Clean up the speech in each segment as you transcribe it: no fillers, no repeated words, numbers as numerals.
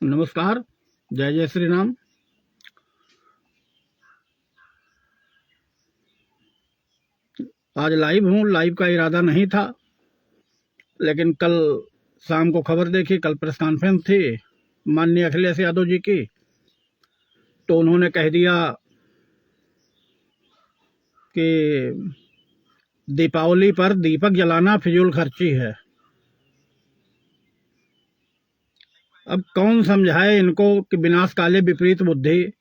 नमस्कार। जय जय श्री राम। आज लाइव हूँ। लाइव का इरादा नहीं था, लेकिन कल शाम को खबर देखी, कल प्रेस कॉन्फ्रेंस थी माननीय अखिलेश यादव जी की, तो उन्होंने कह दिया कि दीपावली पर दीपक जलाना फिजूल खर्ची है। अब कौन समझाए इनको कि विनाश काले विपरीत बुद्धि।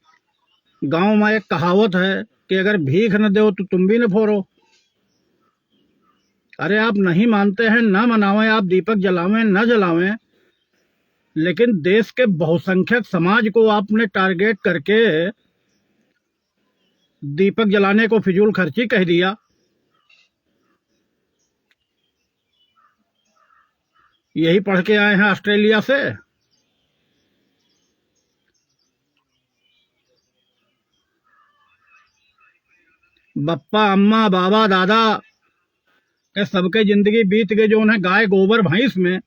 गांव में एक कहावत है कि अगर भीख न दो तो तुम भी न फोड़ो। अरे आप नहीं मानते हैं, ना मनावें, आप दीपक जलावें न जलावें, लेकिन देश के बहुसंख्यक समाज को आपने टारगेट करके दीपक जलाने को फिजूल खर्ची कह दिया। यही पढ़ के आए हैं ऑस्ट्रेलिया से। बप्पा अम्मा बाबा दादा के सबके जिंदगी बीत गए जो है गाय गोबर भैंस में,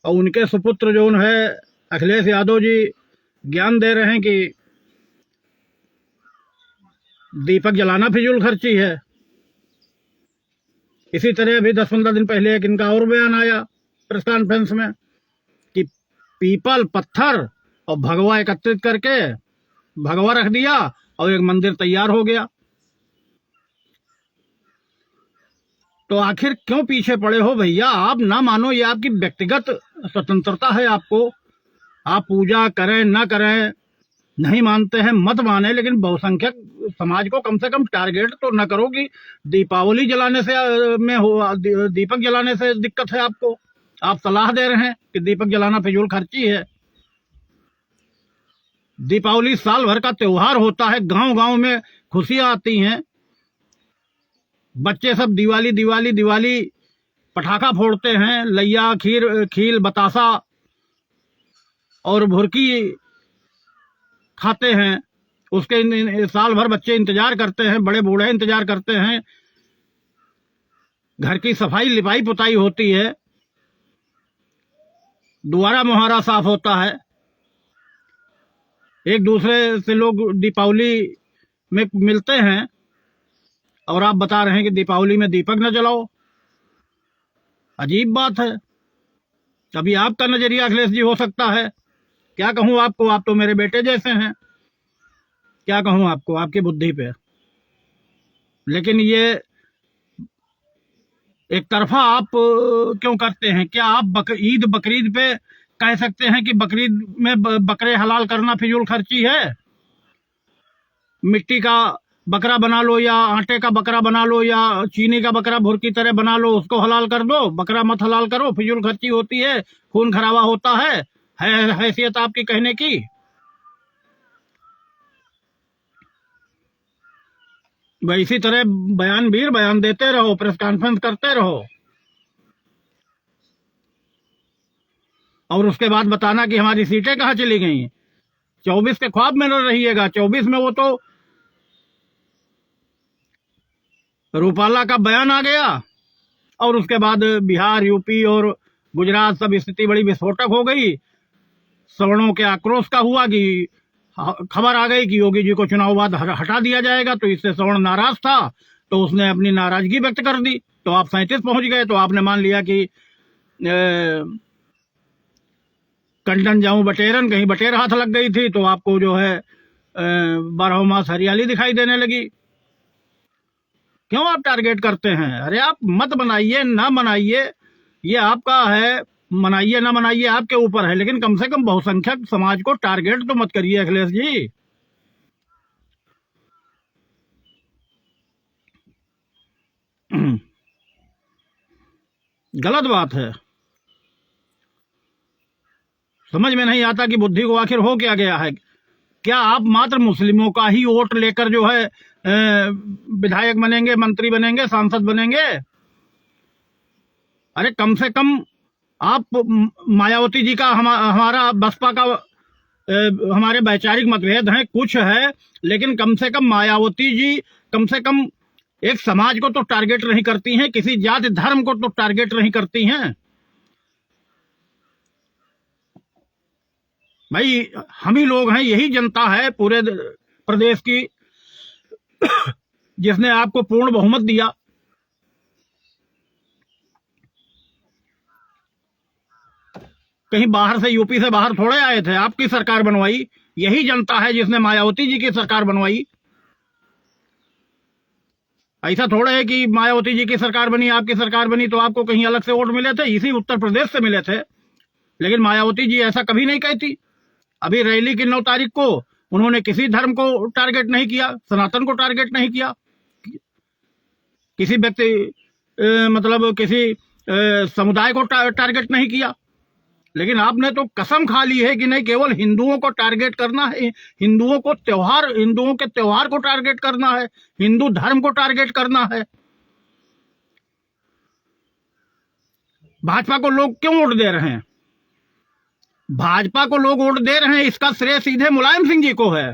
और उनके सुपुत्र जो है अखिलेश यादव जी ज्ञान दे रहे हैं कि दीपक जलाना फिजूल खर्ची है। इसी तरह अभी 10-15 दिन पहले एक इनका और बयान आया प्रेस कॉन्फ्रेंस में कि पीपल पत्थर और भगवा एकत्रित करके भगवा रख दिया और एक मंदिर तैयार हो गया। तो आखिर क्यों पीछे पड़े हो भैया? आप ना मानो, ये आपकी व्यक्तिगत स्वतंत्रता है। आपको आप पूजा करें ना करें, नहीं मानते हैं मत माने, लेकिन बहुसंख्यक समाज को कम से कम टारगेट तो न करो कि दीपावली जलाने से दीपक जलाने से दिक्कत है आपको। आप सलाह दे रहे हैं कि दीपक जलाना फिजूल खर्ची है। दीपावली साल भर का त्योहार होता है, गांव गांव में खुशियां आती हैं, बच्चे सब दिवाली दिवाली दिवाली पटाखा फोड़ते हैं, लैया खीर खील बतासा और भुरकी खाते हैं। उसके साल भर बच्चे इंतजार करते हैं, बड़े बूढ़े इंतजार करते हैं। घर की सफाई लिपाई पुताई होती है, दुआरा मुहारा साफ होता है। एक दूसरे से लोग दीपावली में मिलते हैं, और आप बता रहे हैं कि दीपावली में दीपक न जलाओ। अजीब बात है। अभी आपका नजरिया अखिलेश जी हो सकता है, क्या कहूं आपको, आप तो मेरे बेटे जैसे हैं, क्या कहूं आपको आपकी बुद्धि पे। लेकिन ये एक तरफा आप क्यों करते हैं? क्या आप ईद बकरीद पे कह सकते हैं कि बकरीद में बकरे हलाल करना फिजूल खर्ची है? मिट्टी का बकरा बना लो या आटे का बकरा बना लो या चीनी का बकरा भुर की तरह बना लो, उसको हलाल कर दो। बकरा मत हलाल करो, फिजूल खर्ची होती है, खून खराबा होता है हैसियत आपकी कहने की। वह इसी तरह बयान देते रहो, प्रेस कॉन्फ्रेंस करते रहो, और उसके बाद बताना कि हमारी सीटें कहाँ चली गई। 24 के ख्वाब में न रहिएगा। 24 में वो तो रूपाला का बयान आ गया, और उसके बाद बिहार, यूपी और गुजरात सब स्थिति बड़ी विस्फोटक हो गई। सवर्णों के आक्रोश का हुआ कि खबर आ गई कि योगी जी को चुनाव बाद हटा दिया जाएगा, तो इससे सवर्ण नाराज था, तो उसने अपनी नाराजगी व्यक्त कर दी। तो आप 37 पहुंच गए, तो आपने मान लिया कि कंटन जाऊं बटेरन, कहीं बटेर हाथ लग गई थी, तो आपको जो है 12 मास हरियाली दिखाई देने लगी। क्यों आप टारगेट करते हैं? अरे आप मत बनाइए, ना बनाइए, ये आपका है, मनाइए ना मनाइए आपके ऊपर है, लेकिन कम से कम बहुसंख्यक समाज को टारगेट तो मत करिए अखिलेश जी। गलत बात है। समझ में नहीं आता कि बुद्धि को आखिर हो क्या गया है। क्या आप मात्र मुस्लिमों का ही वोट लेकर जो है विधायक बनेंगे, मंत्री बनेंगे, सांसद बनेंगे? अरे कम से कम आप मायावती जी का हमारा बसपा का हमारे वैचारिक मतभेद हैं, कुछ है, लेकिन कम से कम मायावती जी कम से कम एक समाज को तो टारगेट नहीं करती हैं, किसी जाति धर्म को तो टारगेट नहीं करती हैं। भाई हम ही लोग हैं, यही जनता है पूरे प्रदेश की जिसने आपको पूर्ण बहुमत दिया। कहीं बाहर से, यूपी से बाहर थोड़े आए थे, आपकी सरकार बनवाई। यही जनता है जिसने मायावती जी की सरकार बनवाई। ऐसा थोड़ा है कि मायावती जी की सरकार बनी, आपकी सरकार बनी तो आपको कहीं अलग से वोट मिले थे, इसी उत्तर प्रदेश से मिले थे। लेकिन मायावती जी ऐसा कभी नहीं कहती। अभी रैली की 9 तारीख को उन्होंने किसी धर्म को टारगेट नहीं किया, सनातन को टारगेट नहीं किया, किसी व्यक्ति मतलब किसी समुदाय को टारगेट नहीं किया। लेकिन आपने तो कसम खा ली है कि नहीं, केवल हिंदुओं को टारगेट करना है, हिंदुओं के त्योहार को टारगेट करना है, हिंदू धर्म को टारगेट करना है। भाजपा को लोग क्यों वोट दे रहे हैं? भाजपा को लोग वोट दे रहे हैं, इसका श्रेय सीधे मुलायम सिंह जी को है।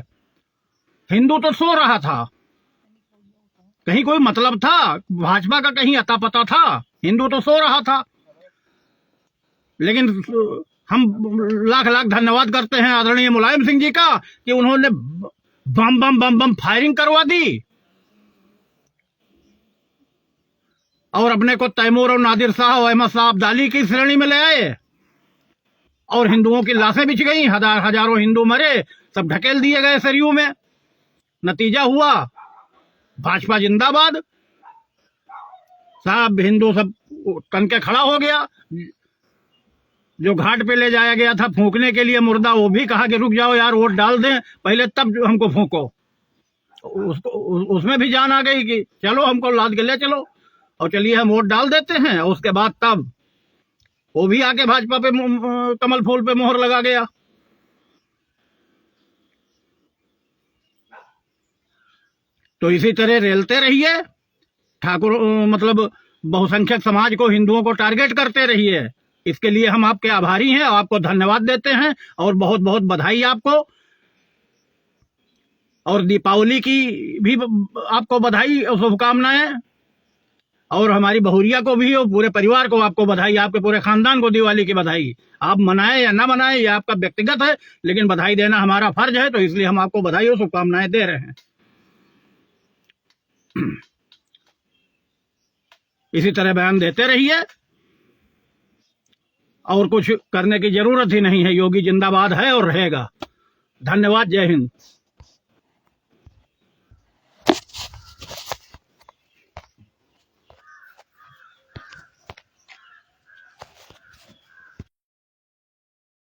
हिंदू तो सो रहा था, कहीं कोई मतलब था भाजपा का, कहीं अता पता था? हिंदू तो सो रहा था। लेकिन हम लाख लाख धन्यवाद करते हैं आदरणीय मुलायम सिंह जी का कि उन्होंने बम बम बम बम फायरिंग करवा दी और अपने को तैमूर और नादिर शाह और अहमद शाह अब्दाली की श्रेणी में ले आए, और हिंदुओं की लाशें बिछ गई, हजारों हिंदू मरे, सब ढकेल दिए गए सरयू में। नतीजा हुआ भाजपा जिंदाबाद। सब हिंदू सब तन के खड़ा हो गया। जो घाट पे ले जाया गया था फूंकने के लिए मुर्दा, वो भी कहा कि रुक जाओ यार, वोट डाल दें पहले तब हमको फूंको। उसमें भी जान आ गई कि चलो हमको लाद के ले चलो और चलिए हम वोट डाल देते हैं। और उसके बाद तब वो भी आके भाजपा पे कमल फूल पे मोहर लगा गया। तो इसी तरह रेलते रहिए, ठाकुर मतलब बहुसंख्यक समाज को, हिंदुओं को टारगेट करते रहिए। इसके लिए हम आपके आभारी हैं और आपको धन्यवाद देते हैं और बहुत बहुत बधाई आपको। और दीपावली की भी आपको बधाई और शुभकामनाएं, और हमारी बहुरिया को भी और पूरे परिवार को आपको बधाई, आपके पूरे खानदान को दिवाली की बधाई। आप मनाएं या ना मनाएं ये आपका व्यक्तिगत है, लेकिन बधाई देना हमारा फर्ज है, तो इसलिए हम आपको बधाई और शुभकामनाएं दे रहे हैं। इसी तरह बयान देते रहिए और कुछ करने की जरूरत ही नहीं है। योगी जिंदाबाद है और रहेगा। धन्यवाद। जय हिंद।